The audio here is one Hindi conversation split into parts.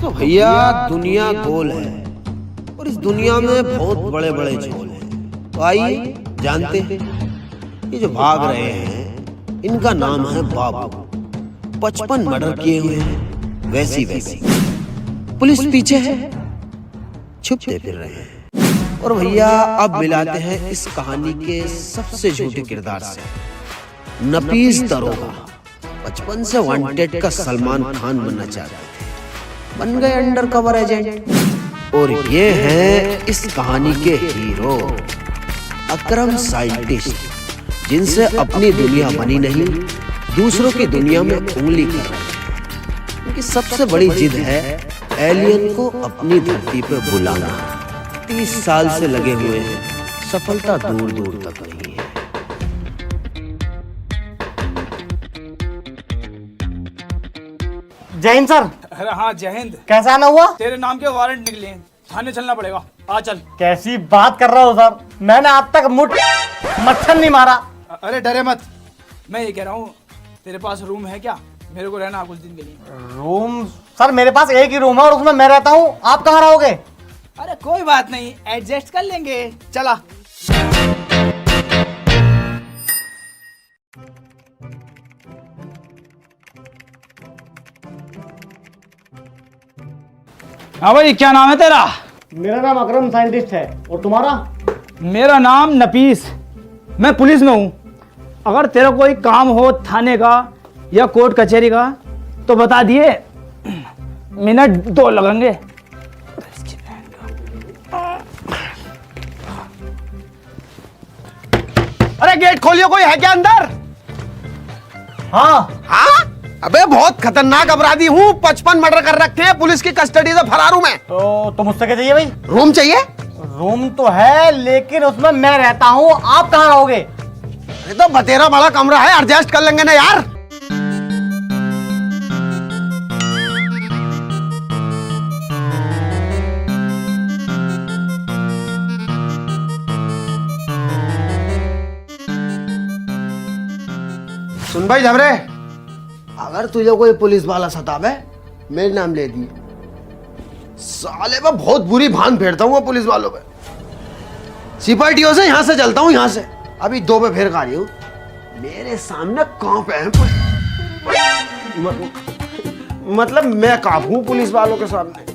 तो भैया दुनिया गोल है और इस दुनिया में बहुत बड़े बड़े झोल हैं। तो आइए जानते हैं ये जो भाग रहे हैं इनका नाम है बाबू। 55 मर्डर किए हुए हैं वैसी वैसी। पुलिस पीछे है, छुपते फिर रहे हैं। और भैया अब मिलाते हैं इस कहानी के सबसे झूठे किरदार से। नफीस दरोगा 55 से वांटेड का सलमान खान बनना चाहते थे, बन गए अंडर कवर एजेंट। और ये हैं इस कहानी के हीरो, अकरम साइंटिस्ट, जिनसे अपनी दुनिया बनी नहीं, दूसरों की दुनिया में उंगली कर रहे हैं। उनकी सबसे बड़ी जिद है एलियन को अपनी धरती पर बुलाना। 30 साल से लगे हुए हैं, सफलता दूर दूर तक नहीं है। जय हिंद सर। अरे हाँ जय हिंद। कैसा आना हुआ? तेरे नाम के वारंट निकले हैं, थाने चलना पड़ेगा। आ चल। कैसी बात कर रहा हो सर, मैंने आज तक मच्छर नहीं मारा। अरे डरे मत, मैं ये कह रहा हूँ तेरे पास रूम है क्या? मेरे को रहना कुछ दिन के लिए। रूम सर मेरे पास एक ही रूम है और उसमें मैं रहता हूँ, आप कहाँ रहोगे? अरे कोई बात नहीं, एडजस्ट कर लेंगे, चला। हाँ भाई, क्या नाम है तेरा? मेरा नाम अकरम साइंटिस्ट है, और तुम्हारा? मेरा नाम नफीस, मैं पुलिस में हूँ। अगर तेरा कोई काम हो थाने का या कोर्ट कचहरी का तो बता दिए, मिनट 2 लगेंगे। अरे गेट खोलियो, कोई है क्या अंदर? हाँ। हाँ? अबे बहुत खतरनाक अपराधी हूँ, 55 मर्डर कर रखे हैं, पुलिस की कस्टडी से फरार हूँ मैं। तो तुम मुझसे क्या चाहिए भाई? रूम चाहिए? रूम तो है लेकिन उसमें मैं रहता हूँ, आप कहाँ रहोगे? अरे तो बतेरा बड़ा कमरा है, एडजस्ट कर लेंगे ना यार। सुन भाई झबरे, अगर तुझे कोई पुलिस वाला सतावे, मेरे नाम ले दी। साले मैं बहुत बुरी भान फेरता हूँ पुलिस वालों पे। सिपाहियों से यहाँ से चलता हूँ, यहाँ से अभी 2 पे फेर खा रही हूँ। मेरे सामने कांप है मतलब मैं कांपू पुलिस वालों के सामने।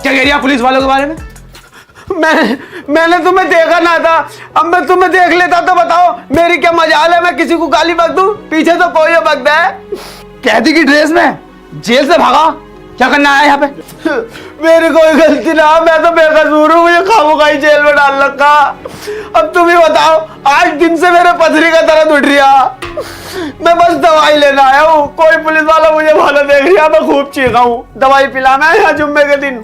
क्या कह रही है पुलिस वालों के बारे में? मैंने तुम्हें देखा ना था, अब मैं तुम्हें देख लेता तो बताओ मेरी क्या मजाल है, मैं किसी को गाली बक दूं? पीछे तो कोई बकता है। कैदी की ड्रेस में जेल से भागा, क्या करना आया यहाँ पे? मेरी कोई गलती ना, मैं तो बेकसूर हूँ, मुझे खामोखाई जेल में डाल रखा। अब तुम ही बताओ, 8 दिन से मेरे पथरी का दर्द उठ रहा, मैं बस दवाई लेना आया हूँ। कोई पुलिस वाला मुझे भाला देख रहा, मैं खूब चीखा हूँ, दवाई पिलाना है यहाँ जुम्मे के दिन।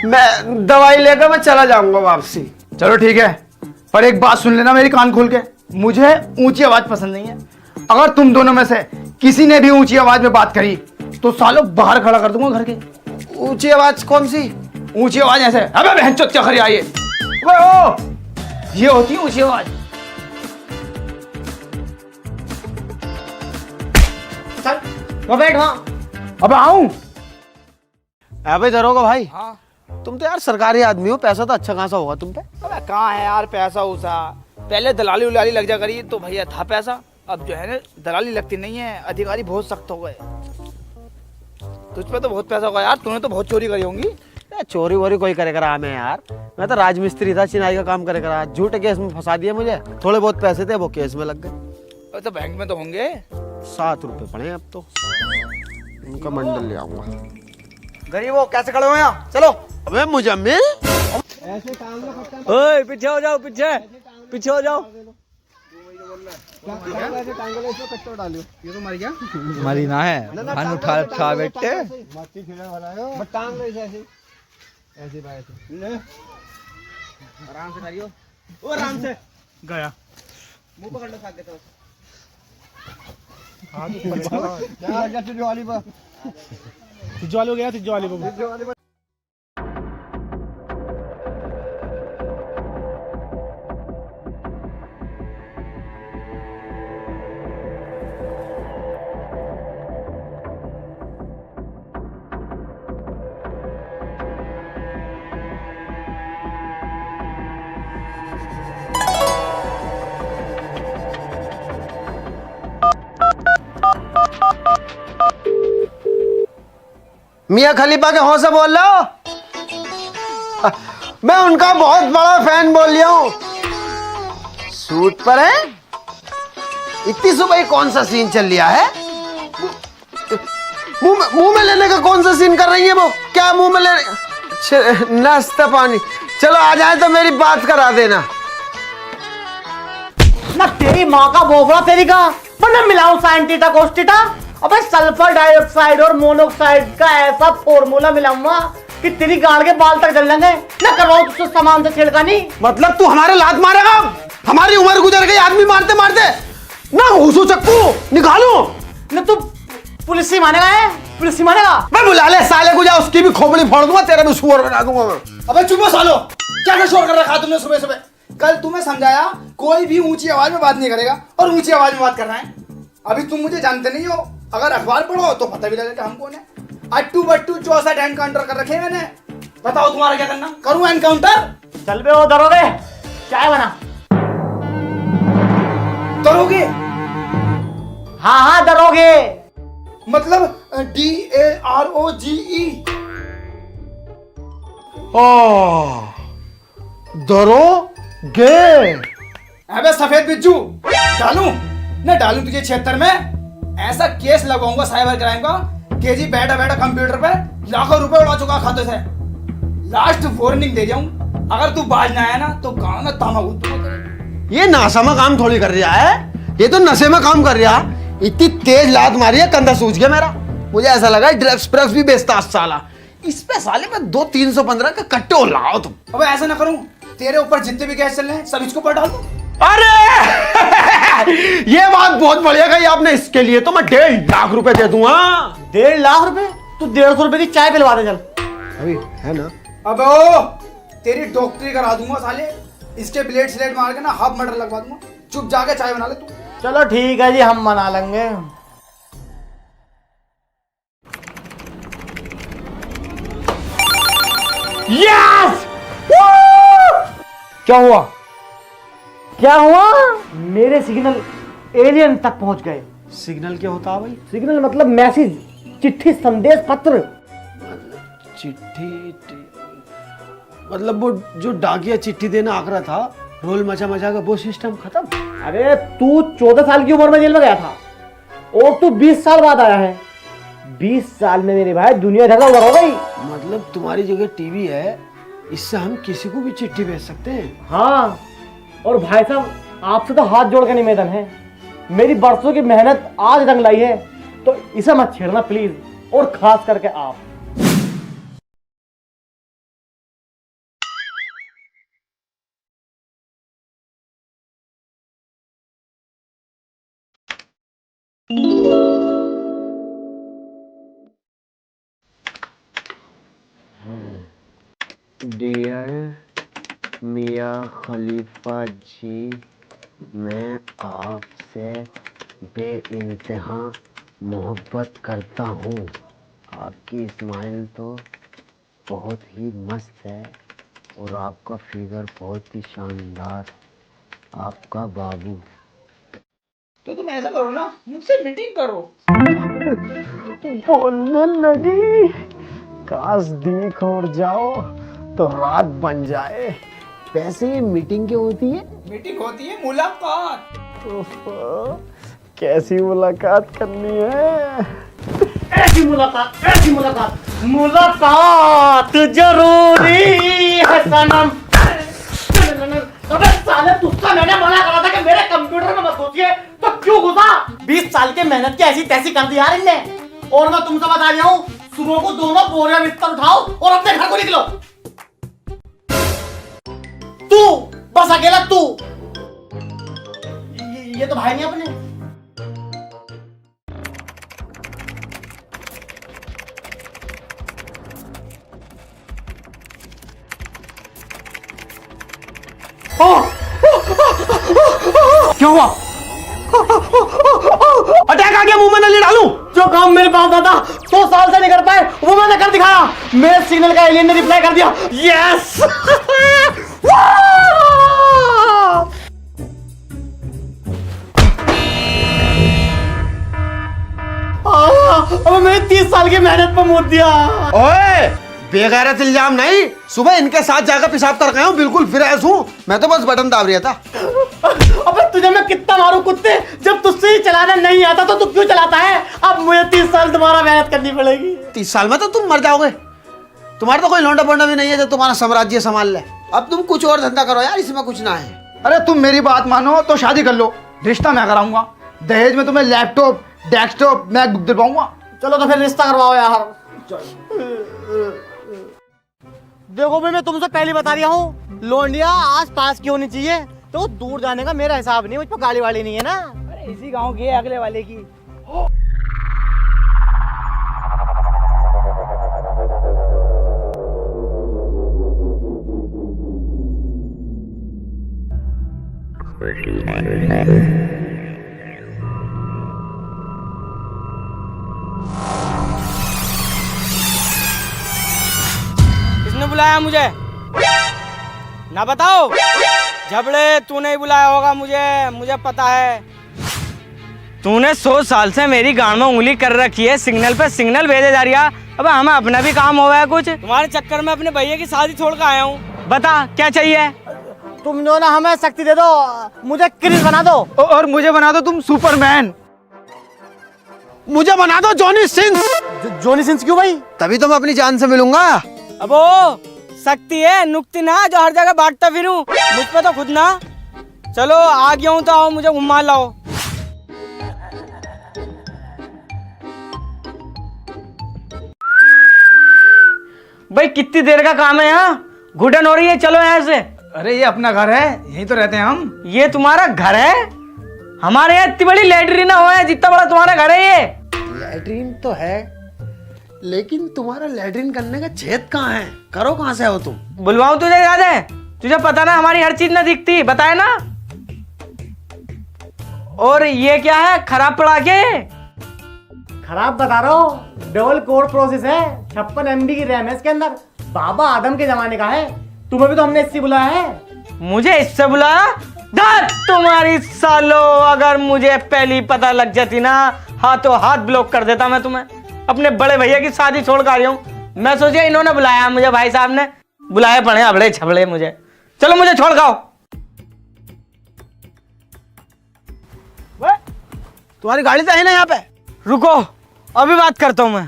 मैं दवाई लेकर मैं चला जाऊंगा वापसी। चलो ठीक है, पर एक बात सुन लेना मेरी कान खोल के, मुझे ऊंची आवाज पसंद नहीं है। अगर तुम दोनों में से किसी ने भी ऊंची आवाज में बात करी तो सालों बाहर खड़ा कर दूंगा घर के। ऊंची आवाज कौन सी? ऊंची आवाज ऐसे, अबे बहनचोद क्या खरी आई है, ओ ये होती है ऊंची आवाज। चल वो बैठ। हाँ अब आऊं? अबे दरोगा भाई, हाँ तुम तो यार सरकारी आदमी हो, पैसा तो अच्छा खासा होगा तुम पे। अबे कहाँ है यार पैसा उसा, पहले दलाली उलाली लग जा करी तो भैया था पैसा, अब जो है ना दलाली लगती नहीं है, अधिकारी बहुत सख्त हो गए। तुझ पे तो बहुत पैसा होगा यार, तूने तो बहुत चोरी करी होंगी। चोरी वोरी कोई करेगा हमें यार, मैं तो राजमिस्त्री था, चिनाई का काम करेगा। झूठे केस में फंसा दिया मुझे, थोड़े बहुत पैसे थे वो केस में लग गए। तो बैंक में तो होंगे। 7 रुपए पड़े अब तो, उनका मंडल ले आऊंगा। गरीब हो, कैसे खड़े हो यहाँ? चलो। अबे मुजम्मिल, ओए पीछे हो जाओ, पीछे हो जाओ। ये तो मर गया। मरी ना है, खान उठा बैठे। आराम से करियो, ओ आराम से। गया मुंह पकड़ लो खाके तो। तिजवाली हो गया, तिजवाली मियाँ खलीफा के हों से बोल रहे हो? मैं उनका बहुत बड़ा फैन बोल लिया हूँ। सूट पर है? इतनी सुबह कौन सा सीन चल लिया है? मुंह में लेने का कौन सा सीन कर रही है वो? क्या मुंह में लेने? नाश्ता पानी। चलो आ जाए तो मेरी बात करा देना। ना तेरी माँ का बोबड़ा तेरी का, मतलब मिलाऊं साइंटीटा कोस्टीटा। अबे सल्फर डाइऑक्साइड और मोनोऑक्साइड का ऐसा फॉर्मूला मिलाऊंगा कि तेरी गाड़ के बाल तक जल लेंगे। ना करवाऊं तुझसे सामान से छेड़खानी। मतलब तू हमारे लात मारेगा? हमारी उम्र गुजर गई आदमी मारते मारते। ना घूसू चक्कू निकालू। ना तू पुलिस ही मानेगा है? पुलिस ही मानेगा? मैं बुला ले साले को, जा उसकी भी खोपड़ी फोड़ दूंगा, तेरा भी सुअर बना दूंगा मैं। अबे चुप हो सालो, क्या शोर कर रखा तुमने सुबह सुबह? कल तुम्हें समझाया कोई भी ऊंची आवाज में बात नहीं करेगा और ऊंची आवाज में बात करना है। अभी तुम मुझे जानते नहीं हो, अगर अखबार पढ़ो तो पता भी लगेगा हम कौन है। अट्टू बट्टू 64 एनकाउंटर कर रखे मैंने। बताओ तुम्हारा क्या करना? करूं एनकाउंटर? चल बे वो दरोगे, चाय बना। करोगे? हाँ हाँ दरोगे। मतलब DAROGE। दरोगे। अबे सफेद बिज्जू, डालूं न डालूं तुझे 76 में? ऐसा केस लगाऊंगा साइबर क्राइम का, केजी बैठा बैठा कंप्यूटर पे लाखों रुपए उड़ा चुका खाते से। लास्ट वार्निंग दे जाऊं, अगर तू बाज ना आया ना तो गाँव में तामा घूम। ये नाशा में काम थोड़ी कर रहा है, ये तो नशे में काम कर रहा। इतनी तेज लात मारी है कंधा सूज गया मेरा। मुझे ऐसा लगा ड्रग्स प्रेस भी बेचता साला। इस पे साले में 2-315 का कट्टे हो लाओ तुम। अबे ऐसा ना करूं, तेरे ऊपर जितने भी गैस चल रहे हैं सब इसको पर डाल दूं। अरे ये बात बहुत बढ़िया कही आपने। इसके लिए तो मैं 1.5 लाख रुपए दे दूंगा। 1.5 लाख रुपए? तू 150 रुपए की चाय पिलवा दे चल। अभी है ना? अबे ओ तेरी डॉक्टरी करा दूंगा साले। इसके ब्लेड स्लेट मार के ना हाफ मर्डर लगवा दूंगा। चुप जाके चाय बना ले तू। चलो ठीक है जी, हम मना लेंगे। यस! क्या हुआ? क्या हुआ? मेरे सिग्नल एलियन तक पहुंच गए। सिग्नल क्या होता है भाई? सिग्नल मतलब मैसेज, चिट्ठी, संदेश पत्र। चिट्ठी मतलब वो जो डाकिया चिट्ठी देना आखरा था, रोल मचा मचा का वो सिस्टम खत्म। अरे तू 14 साल की उम्र में जेल में गया था और तू 20 साल बाद आया है। 20 साल में मेरे भाई दुनिया झगड़ा उधर हो गई। मतलब तुम्हारी जगह टीवी है, इससे हम किसी को भी चिट्ठी भेज सकते हैं। हाँ, और भाई साहब आपसे तो हाथ जोड़ के निवेदन है, मेरी बरसों की मेहनत आज रंग लाई है, तो इसे मत छेड़ना प्लीज, और खास करके आप। डियर मियाँ खलीफा जी, मैं आपसे बेइंतहा मोहब्बत करता हूँ। आपकी स्माइल तो बहुत ही मस्त है और आपका फिगर बहुत ही शानदार। आपका बाबू। तो तुम ऐसा करो ना, मुझसे मीटिंग करो। बोलने लगी, काश देख और जाओ तो रात बन जाए। वैसे ये मीटिंग क्यों होती है? मीटिंग होती है मुलाकात। कैसी मुलाकात करनी है? ऐसी मुलाकात, ऐसी मुलाकात, मुलाकात जरूरी है सनम। अबे साले तुझसे मैंने मना करा था कि मेरे कंप्यूटर में मत घुसिए, तो क्यों घुसा? 20 साल की मेहनत की ऐसी तैसी कर दी यार इनने। और मैं तुमसे बता रहा हूँ, सुबह को दोनों बोरिया बिस्तर उठाओ और अपने घर को निकलो। तू, बस अकेला तू। ये तो भाई नहीं अपने। क्या हुआ? अटैक आ गया, मुंह में नली डालूं? जो काम मेरे पास था 100 साल से नहीं कर पाए, वो मैंने कर दिखाया। मेरे सिग्नल का एलियन ने रिप्लाई कर दिया, यस। अब मैंने 30 साल की मेहनत पर मूत दिया। ओए बेगैरत इल्जाम नहीं, सुबह इनके साथ जाकर पेशाब कर गया हूँ, बिल्कुल फ्रेश हूँ। मैं तो बस बटन दाब रहा था। अबे तुझे मैं कितना मारूं कुत्ते, जब तुझसे ही चलाना नहीं आता तो तू क्यों चलाता है? अब मुझे 30 साल दोबारा मेहनत करनी पड़ेगी। 30 साल में तो तुम मर जाओगे। तुम्हारा तो कोई लौंडा बोंडा भी नहीं है जो तुम्हारा साम्राज्य संभाल ले। अब तुम कुछ और धंधा करो यार, इसमें कुछ ना है। अरे तुम मेरी बात मानो तो शादी कर लो, रिश्ता मैं कराऊंगा। दहेज में तुम्हें लैपटॉप, डेस्कटॉप मैकबुक दिलवाऊंगा। चलो तो फिर रिश्ता करवाओ यार। देखो भाई, मैं तुमसे पहले बता रहा हूँ, लोंडिया आस पास की होनी चाहिए, तो दूर जाने का मेरा हिसाब नहीं, मुझ पर गाड़ी वाली नहीं है ना। अरे इसी गांव की है, अगले वाले की। किसने बुलाया मुझे? ना बताओ। जबड़े तूने ही बुलाया होगा मुझे पता है। तूने 100 साल से मेरी गांड में उंगली कर रखी है, सिग्नल पे सिग्नल भेजे जा रहा। अब हमें अपना भी काम हो गया कुछ। तुम्हारे चक्कर में अपने भैया की शादी छोड़ कर आया हूँ। बता क्या चाहिए? तुम जो ना हमें शक्ति दे दो, मुझे क्रिस बना दो। और मुझे बना दो तुम सुपरमैन। मुझे बना दो जॉनी सिंस। जॉनी सिंस क्यों भाई? तभी तो मैं अपनी जान से मिलूंगा। अब वो शक्ति है नुक्ति ना, जो हर जगह बांटता फिरूं। मुझ पे तो खुद ना। चलो आ गया हूँ तो आओ, मुझे घुमा लाओ। भाई कितनी देर का काम है यहाँ? घुटन हो रही है, चलो यहाँ से। अरे ये अपना घर है, यहीं तो रहते हैं हम। ये तुम्हारा घर है? हमारे यहाँ इतनी बड़ी लैट्रिन हो है जितना बड़ा तुम्हारा घर है ये। लैट्रिन तो है, लेकिन तुम्हारा लैट्रिन करने का छेद कहाँ है? करो कहाँ से हो तुम? बुलवाऊं तुझे? याद है तुझे? पता ना हमारी हर चीज ना दिखती, बताए ना। और ये क्या है खराब पड़ा के? खराब बता रहा हूँ, डबल कोर प्रोसेस है, 56 MB की रैम है इसके अंदर, बाबा आदम के जमाने का है। तुम्हें भी तो हमने इससे बुलाया है। मुझे इससे बुलाया? धत तुम्हारी सालो, अगर मुझे पहली पता लग जाती ना, हाथों हाथ ब्लॉक कर देता मैं तुम्हें। अपने बड़े भैया की शादी छोड़ कर आ रही हूँ। मैं सोचा इन्होंने बुलाया मुझे, भाई साहब ने बुलाए पड़े अबड़े छबड़े मुझे। चलो मुझे छोड़ खाओ। तुम्हारी गाड़ी तो है ना यहाँ पे? रुको अभी बात करता हूँ मैं।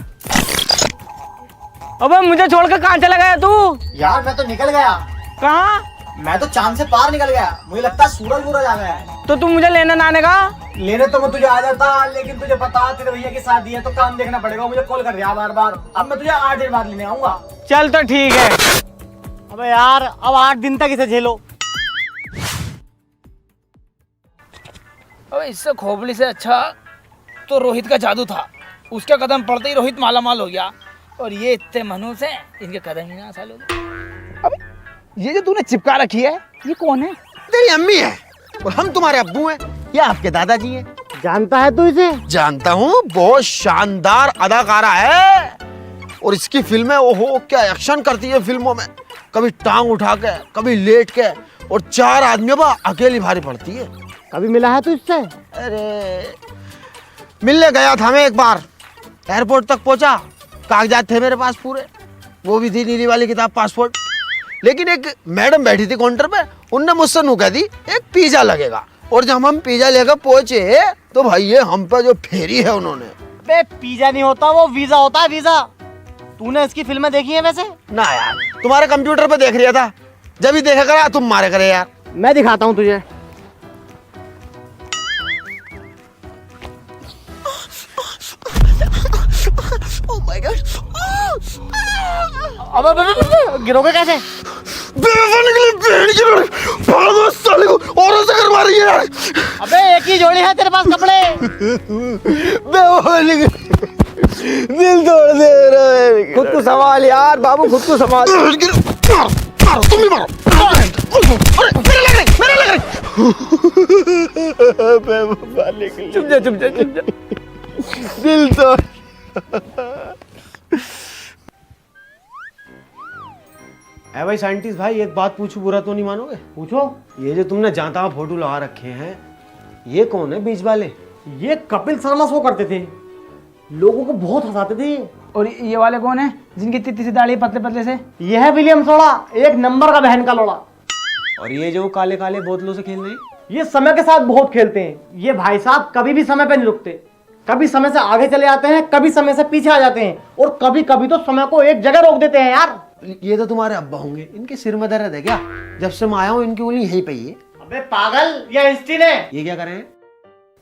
अबे मुझे छोड़कर कहाँ चला गया तू? यार मैं तो निकल गया। कहाँ? मैं तो चांद से पार निकल गया, मुझे लगता है सूरज पूरा आ गया है। तो तुम मुझे लेने ना आने का? लेने तो मैं तुझे आ जाता, लेकिन तुझे पता तेरे भैया की शादी है तो काम देखना पड़ेगा। मुझे कॉल कर रहा बार बार। अब मैं तुझे 8 दिन बाद लेने आऊंगा। चल तो ठीक है। अबे यार अब 8 दिन तक इसे झेलो। अब इससे खोपड़ी से अच्छा तो रोहित का जादू था। उसके कदम पड़ते ही रोहित मालामाल हो गया, और ये इतने मनुष्य हैं, इनके कदम ही ना साल हो गए। अब ये जो तूने चिपका रखी है, ये कौन है? तेरी अम्मी है, और हम तुम्हारे अब्बू हैं, ये आपके दादाजी हैं। जानता है तू इसे? जानता हूँ, बहुत शानदार अदाकारा है। और इसकी फिल्में ओहो क्या एक्शन करती है फिल्मों में। कभी टांग उठा के, कभी लेट के, और 4 आदमियों पर अकेली भारी पड़ती है। कभी मिला है तू इससे? अरे मिलने गया था मैं एक बार, एयरपोर्ट तक पहुंचा, कागजात थे मेरे पास पूरे, वो भी थी नीली वाली किताब, पासपोर्ट। लेकिन एक मैडम बैठी थी काउंटर पे, उनने मुझसे नु कह दी एक पिज्जा लगेगा। और जब हम पिज्जा लेकर पहुंचे तो भाई ये हम पे जो फेरी है उन्होंने। बे पिज्जा नहीं होता, वो वीजा होता है, वीजा। तूने इसकी फिल्में देखी है वैसे? ना यार, तुम्हारे कंप्यूटर पे देख रहा था, जब ही देखा करा तुम मारे करे यार। मैं दिखाता हूँ तुझे। Oh my God! अब गिरोगे कैसे? बेवफा निकली बहन की लोड़ी, भागो साले को, औरों से करवा रही है यार। अबे एक ही जोड़ी है तेरे पास कपड़े। बेवफा निकली, दिल तोड़ दे रहा है। खुद को संभाल यार बाबू, खुद को संभाल। मारो, मारो, तुम भी मारो। अरे मेरे लग रही। बेवफा निकली। चुप जा, चुप जा, चुप जा। दिल तोड़। है भाई साइंटिस्ट भाई, एक बात पूछूं, बुरा तो नहीं मानोगे? पूछो। ये जो तुमने जाता हुआ फोटो लगा रखे हैं, ये कौन है बीच वाले? ये कपिल शर्मा शो करते थे। लोगों को बहुत हंसाते थे ये। और ये वाले कौन है जिनकी इतनी सी दाढ़ी पतले पतले से? ये है विलियम सोड़ा, एक नंबर का बहन का लोड़ा। और ये जो काले काले बोतलों से खेल रहे हैं, ये समय के साथ बहुत खेलते हैं। ये भाई साहब कभी भी समय पे नहीं रुकते, कभी समय से आगे चले जाते हैं, कभी समय से पीछे आ जाते हैं, और कभी कभी तो समय को एक जगह रोक देते हैं यार। ये तो तुम्हारे अब्बा होंगे, इनके सिर में दर्द है क्या? जब से मैं आया हूँ इनकी उंगली यहीं पे ही है। अबे पागल, ये इंस्टीन है। ये क्या कर रहे हैं?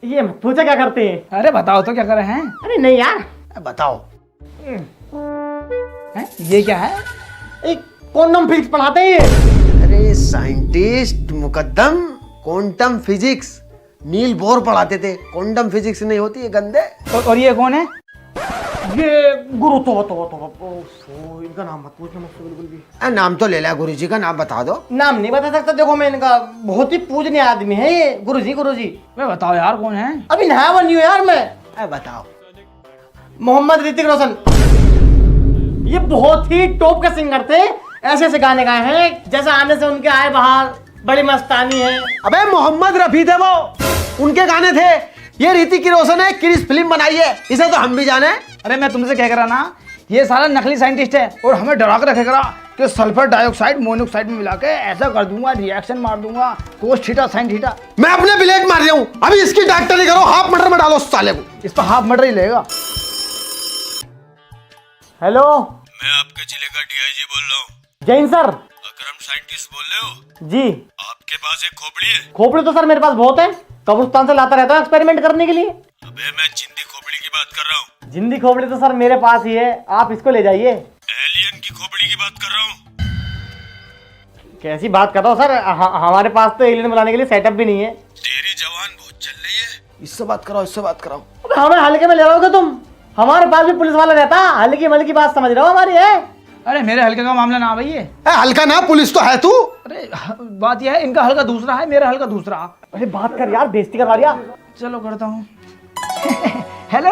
ये मत पूछो क्या करते हैं। अरे बताओ तो क्या कर रहे हैं? अरे नहीं यार। बताओ। ये क्या है? एक क्वांटम फिजिक्स पढ़ाते हैं ये। अरे scientist Muqaddam, quantum physics Niels Bohr पढ़ाते थे, क्वांटम फिजिक्स नहीं होती है गंदे। और ये कौन है? ये गुरु तो इनका नाम मत पूछना मुझसे बिल्कुल भी। नाम तो ले लिया, गुरुजी का नाम बता दो। नाम नहीं बता सकता, देखो मैं इनका बहुत ही पूजनीय आदमी है ये। गुरुजी गुरुजी। मैं बताओ यार कौन है? अभी नया बनी हूँ यार मैं। बताओ। मोहम्मद ऋतिक रोशन। ये बहुत ही टॉप के सिंगर थे, ऐसे ऐसे गाने गाए हैं जैसे आने से उनके आए बाहर, बड़ी मस्तानी है। अबे मोहम्मद रफी थे वो, उनके गाने थे। ये ऋतिक रोशन है, किस फिल्म बनाई है, इसे तो हम भी जाने। अरे मैं तुमसे कह रहा ना, ये सारा नकली साइंटिस्ट है और हमें डरा के रखेगा कि सल्फर डाइऑक्साइड मोनोऑक्साइड में मिला के ऐसा कर दूंगा, रिएक्शन मार दूंगा, कोस थीटा साइन थीटा। मैं अपने ब्लेड मार रहा हूँ, अभी इसकी डॉक्टरी करो, हाफ मटर में डालो उस साले को। इस पर हाफ मटर ही लेगा। हेलो, मैं आपके जिले का डीआईजी बोल रहा हूँ। जैन सर। अकरम साइंटिस्ट बोल रहे हो? जी। आपके पास एक खोपड़ी है? खोपड़ी तो सर मेरे पास बहुत है, कब्रिस्तान से लाता रहता हूँ एक्सपेरिमेंट करने के लिए। अबे मैं जिंदी खोपड़ी की बात कर रहा हूँ। जिंदी खोपड़ी तो सर मेरे पास ही है, आप इसको ले जाइए। एलियन की खोपड़ी की बात कर रहा हूँ। कैसी बात कर रहा हूँ सर, हमारे पास तो एलियन बनाने के लिए सेटअप भी नहीं है। तेरी जवान बहुत चल रही है। इससे बात कराओ, इससे बात कराओ। हमें हल्के में ले रहोगे तुम? हमारे पास भी पुलिस वाला रहता, हल्की मल्की बात समझ रहे हो हमारी है। अरे मेरे हल्के का मामला ना भाई ये। हल्का ना, पुलिस तो है तू। अरे बात यह है, इनका हल्का दूसरा है, मेरा हल्का दूसरा। अरे बात कर यार, बेइज्जती करवा दिया। चलो करता हूँ। हेलो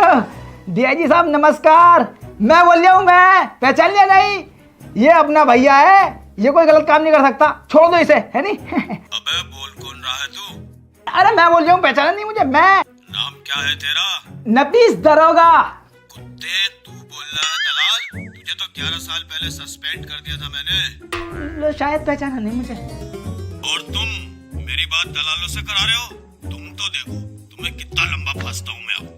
डीआईजी साहब नमस्कार, मैं बोल रहा हूँ, मैं पहचान लिया नहीं? ये अपना भैया है, ये कोई गलत काम नहीं कर सकता, छोड़ दो इसे, है नहीं? अबे बोल कौन रहा है तू? अरे मैं बोल रहा हूँ, पहचाना नहीं मुझे? मैं नाम क्या है तेरा? नफीस दरोगा। कुत्ते तू बोल रहा है दलाल? तुझे तो 11 साल पहले सस्पेंड कर दिया था मैंने। शायद पहचाना नहीं मुझे। और तुम मेरी बात दलालों से करा रहे हो? तुम तो देखो तुम्हें कितना लंबा फंसता हूँ मैं अब।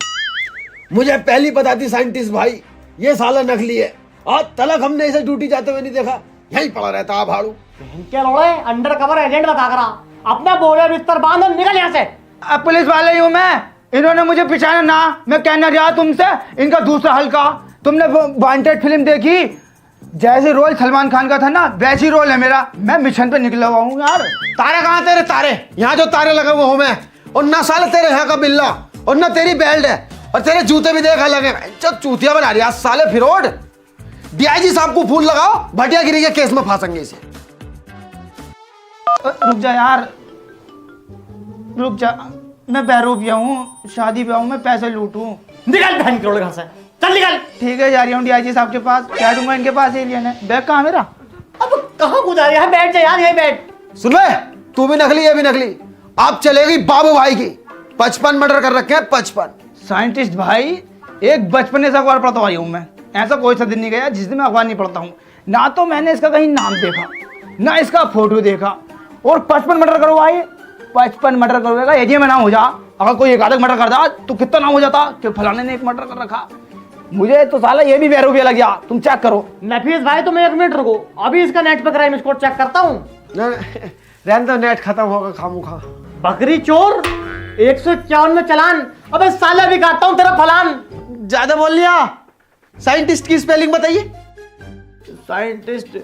मुझे पहली पता थी साइंटिस्ट भाई, ये साला नकली है। आज तलक हमने इसे ड्यूटी जाते हुए नहीं देखा, यहीं पड़ा रहता है भाड़ू। क्या लोड़े, अंडर कवर एजेंट बता करा, अपना बोरिया बिस्तर बांध और निकल यहाँ से। अब पुलिस वाले ही हूँ मैं, इन्होंने मुझे पहचाना ना। मैं कहना रहा तुमसे, इनका दूसरा हल्का। तुमने वांटेड फिल्म देखी? जैसे रोल सलमान खान का था ना, वैसी रोल है मेरा। मैं मिशन पे निकला हुआ हूँ यार। तारे कहाँ तेरे तारे? यहाँ जो तारे लगे हुए हो मैं, और ना साले तेरे यहाँ का बिल्ला, और ना तेरी बेल्ट है, और तेरे जूते भी देख अलग है। जब चूतिया बना रही साले फिरोड। डीआईजी साहब को फूल लगाओ, भटियागिरी के केस में फांसेंगे इसे। रुक जा यार, रुक जा। मैं बहरूपिया हूँ, शादी पे हूँ, मैं पैसे लूटूं। निकल बहन के लोड़े घर से, चल निकल। ठीक है, जा रही हूँ डीआईजी साहब के पास, कह दूंगा इनके पास एलियन है। बैग कहाँ मेरा? अब कहाँ गुजार, यहाँ बैठ जा यार, यहीं बैठ। सुन ले, तू भी नकली, ये भी नकली। आप चलेगी बाबू भाई की। 55 मर्डर कर रखे हैं, 55। साइंटिस्ट भाई, एक बचपन से अखबार पढ़ता हुआ हूँ मैं। ऐसा कोई सा दिन नहीं गया जिस दिन मैं अखबार नहीं पढ़ता हूँ। ना तो मैंने इसका कहीं नाम देखा, ना इसका फोटो देखा, और 55 मर्डर करवाए। 55 मर्डर करवाएगा ये में नाम हो जा। अगर कोई एक आधक मर्डर कर दा तो कितना नाम हो जाता कि फलाने ने एक मर्डर कर रखा। मुझे तो साला ये भी बहरूपिया लग गया। तुम चेक करो। नफीस भाई तुम 1 मिनट रुको, अभी इसका नेट पे क्राइम स्कोर चेक करता हूँ। रहने दो, नेट खत्म होगा खामोखा। बकरी चोर 151 में चलान। अबे साले भी काटता हूँ तेरा फलान। ज्यादा बोल लिया। साइंटिस्ट की स्पेलिंग बताइए। Scientist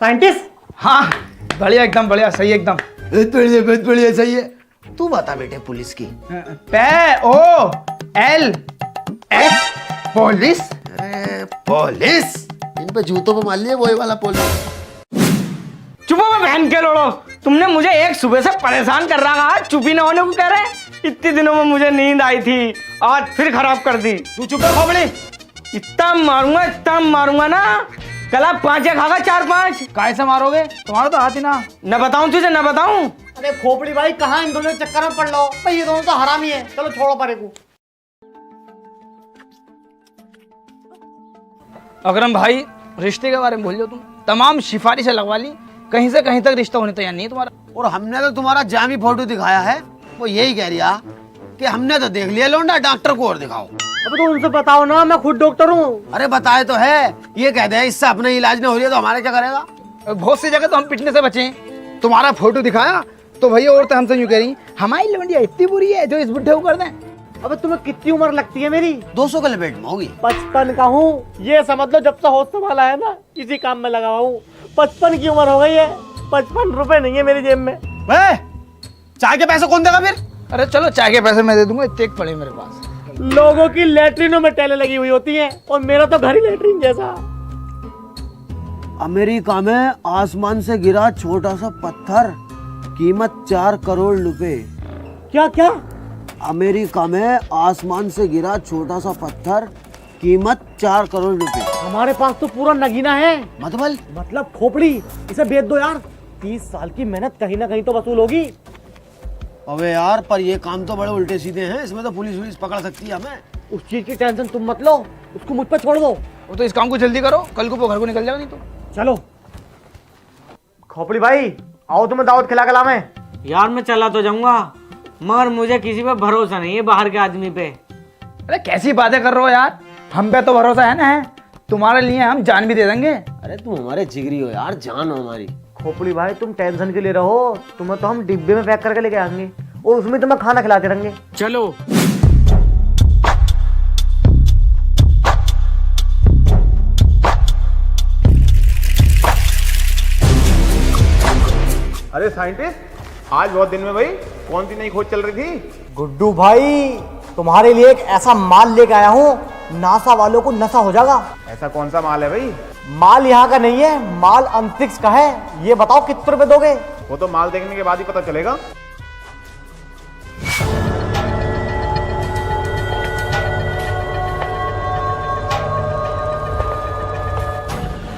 scientist. हाँ बढ़िया, एकदम बढ़िया, सही एकदम। बहुत बढ़िया, सही है। तू बता बेटे पुलिस की। POLS police. अरे पुलिस, इन पे जूतों पे मार लिए वही वाला पुलिस। चुप हो बहन के लोड़ो, तुमने मुझे एक सुबह से परेशान कर रहा है, चुप ही ना होने को कह रहे। इतने दिनों में मुझे नींद आई थी, आज फिर खराब कर दी। तू चुप है खोपड़ी। इतना मारूंगा ना, कल आप 5 खागा 4-5। कैसे मारोगे? तुम्हारा तो हाथ ही ना। न बताऊं तुझे, न बताऊं। अरे खोपड़ी भाई, कहाँ इन दोनों के चक्कर में पड़ लो भाई, ये दोनों तो हरामी है। चलो छोड़ो परे को। अकरम भाई, रिश्ते के बारे में भूल जाओ तुम। तमाम सिफारिशें लगवा ली, कहीं से कहीं तक रिश्ता होने तैयार नहीं है तुम्हारा। और हमने तो तुम्हारा जामी फोटो दिखाया है, वो यही कह रही है कि हमने तो देख लिया लौंडा, डॉक्टर को और दिखाओ। अब तो उनसे बताओ ना, मैं खुद डॉक्टर हूँ। अरे बताए तो है, ये कहते हैं इससे अपना इलाज नहीं हो रही है तो हमारे क्या करेगा। बहुत सी जगह तो हम पिटने से बचे हैं। तुम्हारा फोटो दिखाया तो भैया औरतें हमसे यूं कह रही, हमारी लवंडिया इतनी बुरी है जो इस बुढ़े को कर दें। अब तुम्हें कितनी उम्र लगती है मेरी? 200 के लपेट में होगी। 55 का हूँ, ये समझ लो जब से होश संभाला है ना इसी काम में लगा हुआ हूँ। 55 की उम्र हो गई है, 55 रुपए नहीं है मेरी जेब में। चाय के पैसे कौन देगा फिर? अरे चलो चाय के पैसे मैं दे दूंगा, इतने पड़े मेरे पास। लोगों की लेटरिनों में टैलें लगी हुई होती हैं और मेरा तो घर ही लेटरिन जैसा। अमेरिका में आसमान से गिरा छोटा सा पत्थर, कीमत 4 करोड़ रुपए। क्या क्या? अमेरिका में आसमान से गिरा छोटा सा पत्थर, कीमत 4 करोड़ रुपए। हमारे पास तो पूरा नगीना है। मतलब खोपड़ी, इसे बेच दो यार। 30 साल की मेहनत कहीं ना कहीं तो वसूल होगी। अबे यार, पर ये काम तो बड़े उल्टे सीधे हैं, इसमें तो पुलिस पकड़ सकती है हमें। उस चीज की टेंशन तुम मत लो, उसको मुझ पर छोड़ दो। वो तो इस काम को जल्दी करो, कल को वो घर को निकल जाओ नहीं तो। चलो खोपड़ी भाई, आओ तुम्हें दावत खिला के लाएं। यार मैं चला तो जाऊंगा, मगर मुझे किसी पे भरोसा नहीं है, बाहर के आदमी पे। अरे कैसी बातें कर रहे हो यार, हम पे तो भरोसा है ना। तुम्हारे लिए हम जान भी दे देंगे। अरे तुम हमारे जिगरी हो यार, जान हो हमारी। खोपड़ी भाई तुम टेंशन के लिए रहो, तुम्हें तो हम डिब्बे में पैक करके लेके आएंगे और उसमें तुम्हें खाना खिलाते रहेंगे। चलो। अरे साइंटिस्ट, आज बहुत दिन में भाई कौन सी नई खोज चल रही थी? गुड्डू भाई, तुम्हारे लिए एक ऐसा माल लेके आया हूँ, नासा वालों को नशा हो जाएगा। ऐसा कौन सा माल है भाई? माल यहाँ का नहीं है, माल अंतरिक्ष का है। ये बताओ कितने रुपए दोगे? वो तो माल देखने के बाद ही पता चलेगा।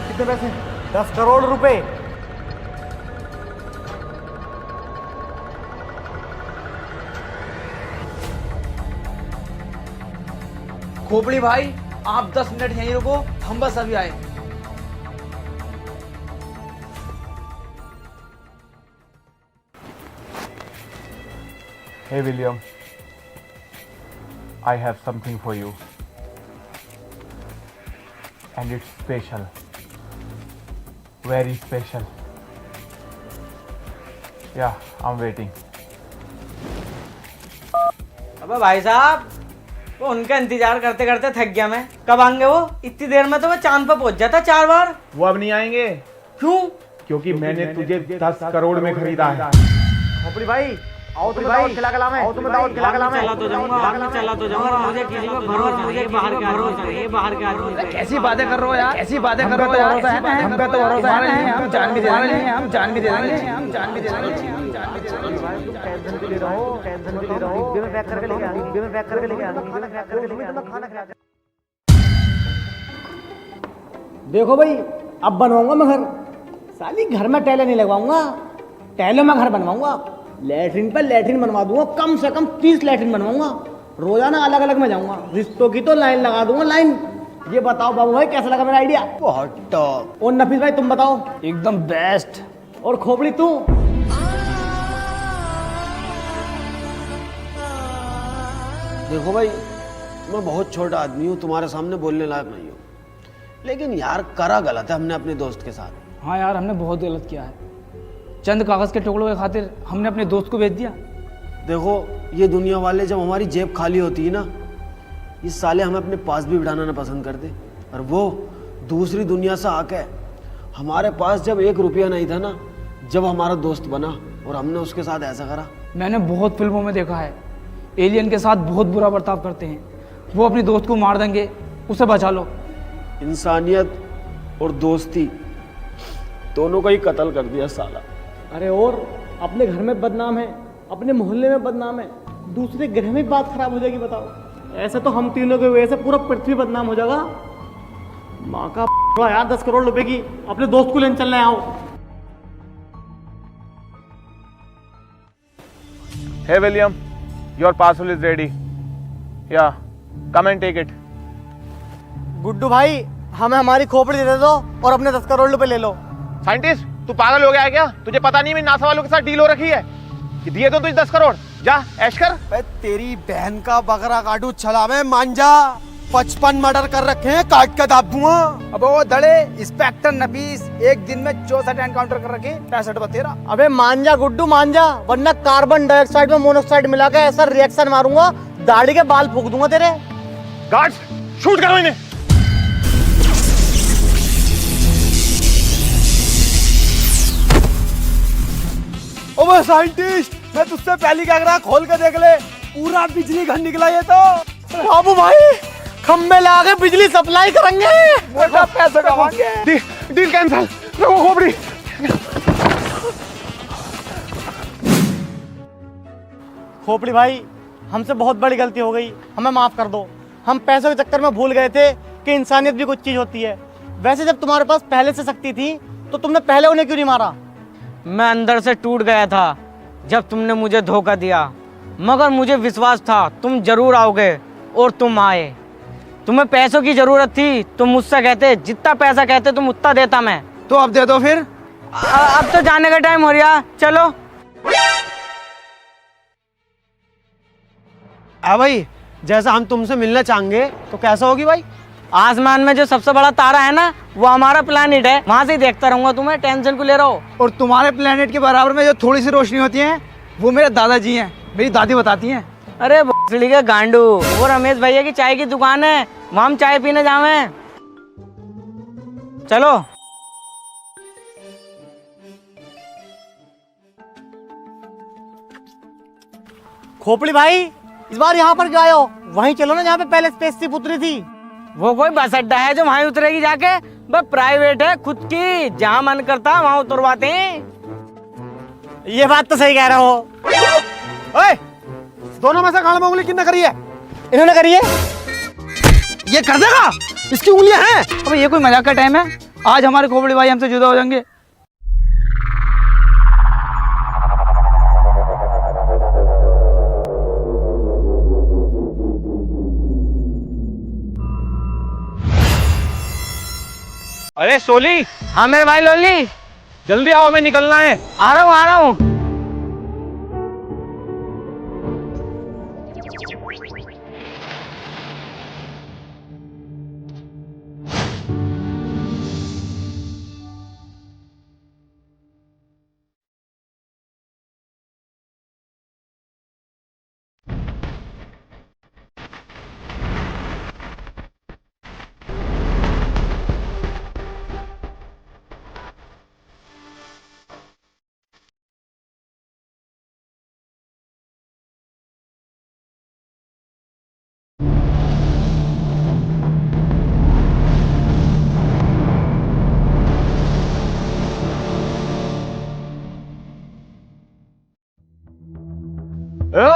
कितने पैसे? 10 करोड़ रुपए। खोपड़ी भाई, आप 10 मिनट यहीं रुको, हम बस अभी आए। Hey William, I have something for you, and it's special, very special. Yeah, I'm waiting. अबे भाई साहब, वो उनका इंतजार करते करते थक गया मैं। कब आएंगे वो? इतनी देर में तो मैं चांद पर पहुंच जाता 4 बार। वो अब नहीं आएंगे। क्यों? क्योंकि मैंने तुझे 10 करोड़ में खरीदा है। खोपड़ी भाई, आओ तुम्हें दावत खिला के लाएं। आओ तुम्हें दावत खिला के लाएं। चला तो जाऊंगा, मुझे किसी पे भरोसा नहीं है, बाहर के भरोसा नहीं है, बाहर के आदमी पे। कैसी बातें कर रहे हो यार, कैसी बातें कर रहे हो यार। हम पे तो भरोसा है ना, हम जान भी दे देंगे, हम जान भी दे देंगे, हम जान भी दे देंगे, हम जान भी दे देंगे। टेंशन के लिए रहो, टेंशन के लिए रहो। डिब्बे में पैक करके लेके आएंगे, डिब्बे में पैक करके लेके आएंगे, डिब्बे में पैक करके लेके आएंगे, खाना खिलाते। देखो भाई, अब बनवाऊंगा मैं घर। साली घर में टैले नहीं लगवाऊंगा, टैले में घर बनवाऊंगा। लैट्रिन पर लैट्रिन बनवा दूंगा, कम से कम 30 लैट्रिन बनवाऊंगा। रोजाना अलग अलग में जाऊंगा, रिश्तों की तो लाइन लगा दूंगा, लाइन। ये बताओ बाबू भाई, कैसा लगा मेरा आइडिया? बहुत टॉप। और नफीस भाई तुम बताओ? एकदम बेस्ट। और खोपड़ी तू? देखो भाई, मैं बहुत छोटा आदमी हूँ, तुम्हारे सामने बोलने लायक नहीं हूँ, लेकिन यार करा गलत है हमने अपने दोस्त के साथ। हाँ यार, हमने बहुत गलत किया है। चंद कागज के टुकड़ों के खातिर हमने अपने दोस्त को बेच दिया। देखो, ये दुनिया वाले जब हमारी जेब खाली होती है ना, ये साले हमें अपने पास भी बिठाना ना पसंद करते, और वो दूसरी दुनिया से आके हमारे पास जब 1 रुपया नहीं था ना, जब हमारा दोस्त बना और हमने उसके साथ ऐसा करा। मैंने बहुत फिल्मों में देखा है, एलियन के साथ बहुत बुरा बर्ताव करते हैं। वो अपने दोस्त को मार देंगे, उसे बचा लो। इंसानियत और दोस्ती दोनों का ही कत्ल कर दिया साला। अरे और अपने घर में बदनाम है, अपने मोहल्ले में बदनाम है, दूसरे ग्रह में बात खराब हो जाएगी। बताओ, ऐसे तो हम तीनों के वजह से पूरा पृथ्वी बदनाम हो जाएगा। माँ का यार, 10 करोड़ रुपए की अपने दोस्त को लेने चलना है। आओ। Hey William, your parcel is ready. Yeah, come and take it. Guddu भाई, हमें हमारी खोपड़ी दे दो और अपने 10 करोड़ रुपए ले लो। साइंटिस्ट तू पागल हो गया है क्या? तुझे पता नहीं मेरी नासा वालों के साथ डील हो रखी है कि दिए तो तुझे 10 करोड़। जा ऐश कर। तेरी बहन का बकरा काटू छलावे मांझा, 55 मर्डर कर रखे हैं, काट के दाब दूंगा। अब वो दड़े इंस्पेक्टर नफीस एक दिन में 64 एनकाउंटर कर रखे, 65 बतेरा। अबे मांझा गुड्डू मांझा, वरना कार्बन डाइऑक्साइड में मोनोक्साइड मिला के ऐसा रिएक्शन मारूंगा, दाढ़ी के बाल फूक दूंगा तेरे। गार्ड्स शूट करो इन्हें। ओए साइंटिस्ट, मैं तुझसे पहली कह रहा, खोल के देख ले, पूरा बिजली घर निकला ये तो। बाबू भाई खम्बे ला के बिजली सप्लाई करेंगे, मोटा पैसा कमाएंगे। Deal cancel. रखो खोपड़ी। खोपड़ी भाई हमसे बहुत बड़ी गलती हो गई, हमें माफ कर दो। हम पैसों के चक्कर में भूल गए थे कि इंसानियत भी कुछ चीज होती है। वैसे जब तुम्हारे पास पहले से शक्ति थी तो तुमने पहले उन्हें क्यों नहीं मारा? मैं अंदर से टूट गया था जब तुमने मुझे धोखा दिया, मगर मुझे विश्वास था तुम जरूर आओगे और तुम आए। तुम्हें पैसों की जरूरत थी, तुम मुझसे कहते, जितना पैसा कहते तुम उतना देता मैं। तो अब दे दो फिर। अब तो जाने का टाइम हो रहा, चलो। भाई जैसा हम तुमसे मिलना चाहेंगे तो कैसा होगी भाई? आसमान में जो सबसे बड़ा तारा है ना, वो हमारा प्लेनेट है, वहां से ही देखता रहूंगा तुम्हें, टेंशन को ले रहा हो। और तुम्हारे प्लेनेट के बराबर में जो थोड़ी सी रोशनी होती है वो मेरे दादाजी हैं, मेरी दादी बताती हैं। अरे भोसड़ी के गांडू, वो रमेश भैया की चाय की दुकान है, वहां हम चाय पीने जावे। चलो। खोपड़ी भाई इस बार यहाँ पर क्यों आए हो? वहीं चलो ना जहाँ पे पहले स्पेसशिप उतरी थी। वो कोई बस अड्डा है जो वहीं उतरेगी जाके? बस प्राइवेट है खुद की, जहाँ मन करता वहाँ उतरवाते हैं। ये बात तो सही कह रहे हो। ओए, दोनों में से गाल में उंगली किसने करी है? इन्होंने करी है। ये कर देगा, इसकी उंगलियां हैं। अब ये कोई मजाक का टाइम है? आज हमारे खोपड़ी भाई हमसे जुदा हो जाएंगे। अरे सोली, हाँ मेरे भाई लोली, जल्दी आओ, हमें निकलना है। आ रहा हूँ।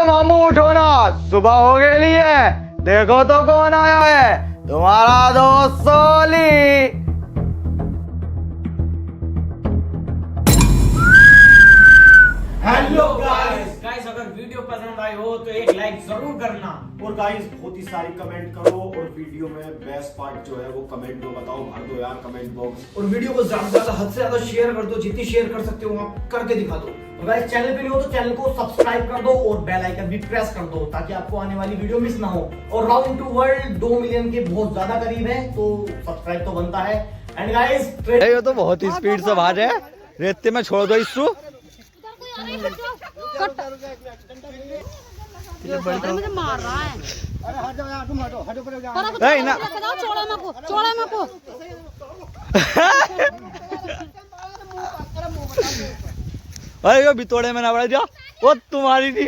मामू उठो ना, सुबह हो गई है। देखो तो कौन आया है, तुम्हारा दोस्त सोली। हेलो गाइस, अगर वीडियो पसंद आई हो तो एक लाइक जरूर करना, और गाइस बहुत ही सारी कमेंट करो, और वीडियो में बेस्ट पार्ट जो है वो कमेंट में बताओ, भर दो यार कमेंट बॉक्स। और वीडियो को ज्यादा से ज्यादा, हद से ज्यादा शेयर कर दो, जितनी शेयर कर सकते हो आप करके दिखा दो। और गाइस चैनल पे नहीं हो तो चैनल को सब्सक्राइब कर दो और बेल आइकन भी प्रेस कर दो ताकि आपको आने वाली वीडियो मिस ना हो। और राउंड टू वर्ल्ड 2 मिलियन के बहुत ज्यादा करीब है, तो सब्सक्राइब तो बनता है। एंड गाइस ये तो बहुत ही स्पीड से भाग है, रेते में छोड़ दो इसको। मुझे मार रहा है। नहीं ना, चौड़ा में को अरे ये बितोड़े में ना बढ़ जा, वो तुम्हारी थी।